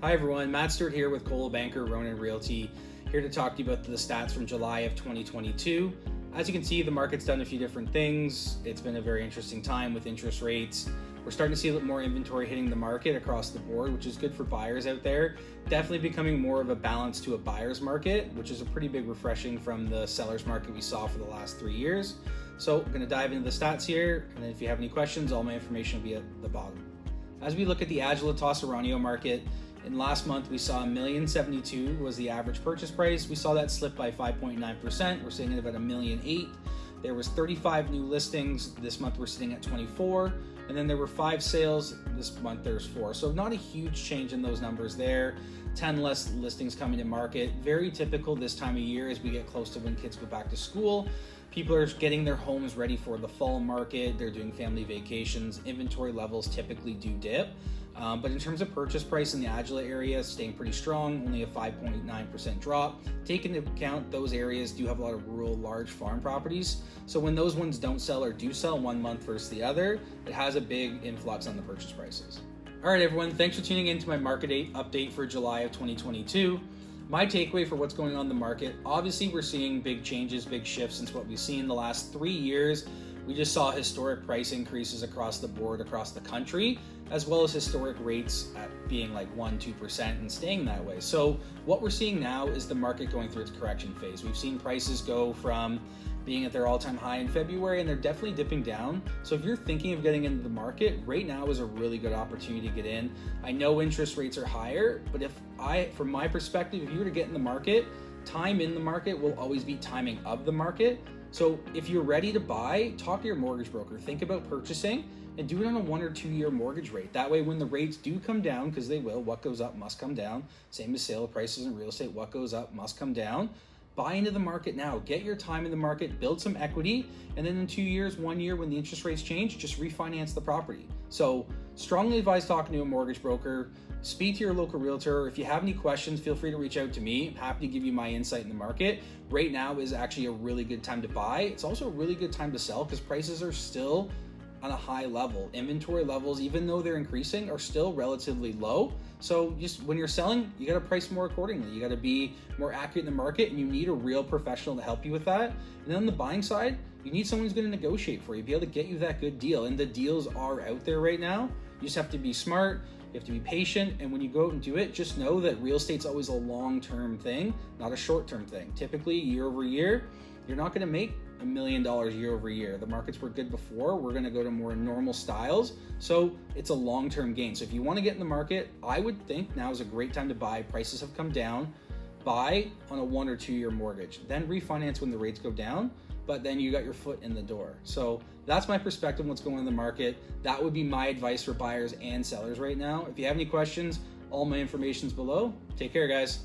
Hi everyone, Matt Stuart here with Coldwell Banker Ronan Realty, here to talk to you about the stats from July of 2022. As you can see, the market's done a few different things. It's been a very interesting time with interest rates. We're starting to see a little more inventory hitting the market across the board, which is good for buyers out there. Definitely becoming more of a balance to a buyer's market, which is a pretty big refreshing from the seller's market we saw for the last 3 years. So I'm going to dive into the stats here, and then if you have any questions, all my information will be at the bottom. As we look at the Adjala-Tosorontio market, in last month, we saw $1,072,000 was the average purchase price. We saw that slip by 5.9%. We're sitting at about $1,008,000. There was 35 new listings. This month, we're sitting at 24. And then there were 5 sales. This month, there's 4. So not a huge change in those numbers there. 10 less listings coming to market. Very typical this time of year as we get close to when kids go back to school. People are getting their homes ready for the fall market. They're doing family vacations. Inventory levels typically do dip. But in terms of purchase price in the Adjala area, staying pretty strong, only a 5.9% drop. Take into account those areas do have a lot of rural, large farm properties. So when those ones don't sell or do sell one month versus the other, it has a big influx on the purchase prices. All right, everyone, thanks for tuning in to my market update for July of 2022. My takeaway for what's going on in the market, obviously we're seeing big changes, big shifts since what we've seen in the last 3 years. We just saw historic price increases across the board, across the country, as well as historic rates at being like 1-2% and staying that way. So what we're seeing now is the market going through its correction phase. We've seen prices go from being at their all-time high in February, and they're definitely dipping down. So if you're thinking of getting into the market, right now is a really good opportunity to get in. I know interest rates are higher, but from my perspective, if you were to get in the market, time in the market will always be timing of the market. So if you're ready to buy, talk to your mortgage broker. Think about purchasing and do it on a 1 or 2 year mortgage rate. That way, when the rates do come down, because they will, what goes up must come down. Same as sale prices in real estate, what goes up must come down. Buy into the market now. Get your time in the market, build some equity, and then in 2 years, 1 year, when the interest rates change, just refinance the property. So strongly advise talking to a mortgage broker. Speak to your local realtor. If you have any questions, feel free to reach out to me. I'm happy to give you my insight in the market. Right now is actually a really good time to buy. It's also a really good time to sell because prices are still on a high level. Inventory levels, even though they're increasing, are still relatively low. So just when you're selling, you got to price more accordingly. You got to be more accurate in the market, and you need a real professional to help you with that. And then on the buying side, you need someone who's going to negotiate for you, be able to get you that good deal. And the deals are out there right now. You just have to be smart. You have to be patient, and when you go out and do it, just know that real estate's always a long-term thing, not a short-term thing. Typically, year over year, you're not going to make $1 million year over year. The markets were good before. We're going to go to more normal styles, so it's a long-term gain. So if you want to get in the market, I would think now is a great time to buy. Prices have come down. Buy on a 1 or 2 year mortgage, then refinance when the rates go down. But then you got your foot in the door. So that's my perspective on what's going on in the market. That would be my advice for buyers and sellers right now. If you have any questions, all my information's below. Take care, guys.